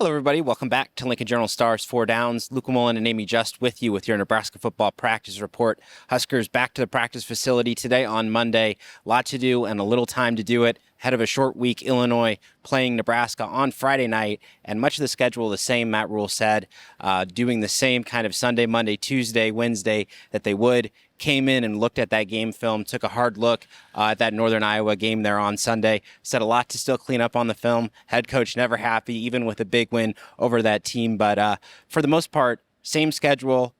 Hello, everybody. Welcome back to Lincoln Journal-Star's Four Downs. Mullin and Amie Just with you with your Nebraska football practice report. Huskers back to the practice facility today on Monday. A lot to do and a little time to do it. Ahead of a short week, Illinois playing Nebraska on Friday night, and much of the schedule the same, Matt Rule said, doing the same kind of Sunday, Monday, Tuesday, Wednesday that they would. Came in and looked at that game film, took a hard look at that Northern Iowa game there on Sunday, said a lot to still clean up on the film. Head coach never happy, even with a big win over that team. But for the most part, same schedule,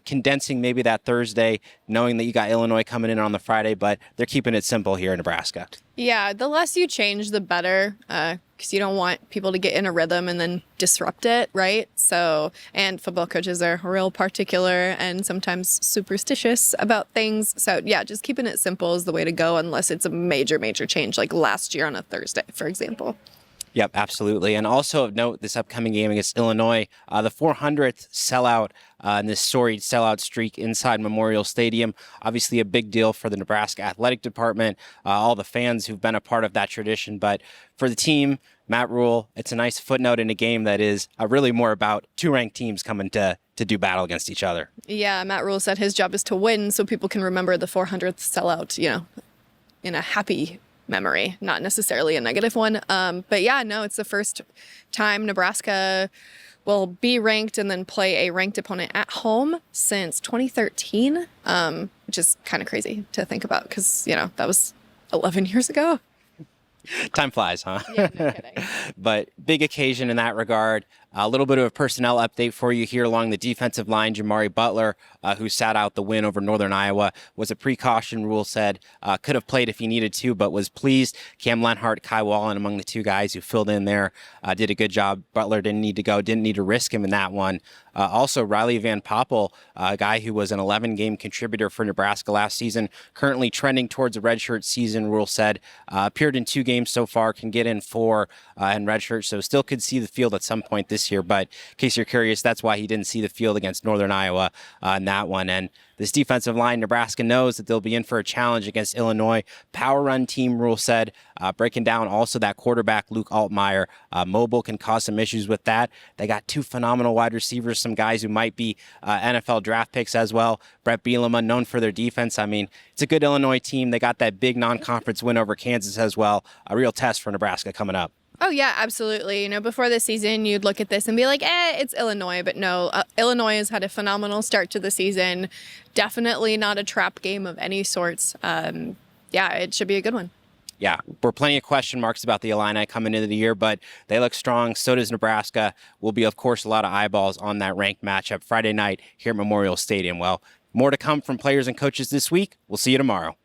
condensing maybe that Thursday, knowing that you got Illinois coming in on the Friday, but they're keeping it simple here in Nebraska. Yeah, the less you change, the better, because you don't want people to get in a rhythm and then disrupt it, right? So, and football coaches are real particular and sometimes superstitious about things. So, yeah, just keeping it simple is the way to go unless it's a major, major change, like last year on a Thursday, for example. Yep, absolutely. And also of note, this upcoming game against Illinois, the 400th sellout in this storied sellout streak inside Memorial Stadium. Obviously a big deal for the Nebraska athletic department, all the fans who've been a part of that tradition. But for the team, Matt Rule, it's a nice footnote in a game that is really more about two ranked teams coming to do battle against each other. Yeah, Matt Rule said his job is to win so people can remember the 400th sellout, in a happy memory, not necessarily a negative one. But yeah, no, it's the first time Nebraska will be ranked and then play a ranked opponent at home since 2013, which is kind of crazy to think about because, that was 11 years ago. Time flies, huh? Yeah, no kidding. But big occasion in that regard. A little bit of a personnel update for you here along the defensive line. Jamari Butler, who sat out the win over Northern Iowa, was a precaution. Rule said could have played if he needed to, but was pleased. Cam Lenhart, Kai Wallen, among the two guys who filled in there, did a good job. Butler didn't need to go, didn't need to risk him in that one. Also, Riley Van Poppel, a guy who was an 11-game contributor for Nebraska last season, currently trending towards a redshirt season, Rule said. Appeared in 2 games so far, can get in 4 in redshirt, so still could see the field at some point this year. But in case you're curious, that's why he didn't see the field against Northern Iowa in that one. And this defensive line, Nebraska knows that they'll be in for a challenge against Illinois. Power run team, Rule said, breaking down also that quarterback, Luke Altmaier. Mobile can cause some issues with that. They got 2 phenomenal wide receivers, some guys who might be NFL draft picks as well. Brett Bielema, known for their defense. I mean, it's a good Illinois team. They got that big non-conference win over Kansas as well. A real test for Nebraska coming up. Oh, yeah, absolutely. Before the season, you'd look at this and be like, it's Illinois. But no, Illinois has had a phenomenal start to the season. Definitely not a trap game of any sorts. Yeah, it should be a good one. Yeah, we're plenty of question marks about the Illini coming into the year, but they look strong. So does Nebraska. Will be, of course, a lot of eyeballs on that ranked matchup Friday night here at Memorial Stadium. Well, more to come from players and coaches this week. We'll see you tomorrow.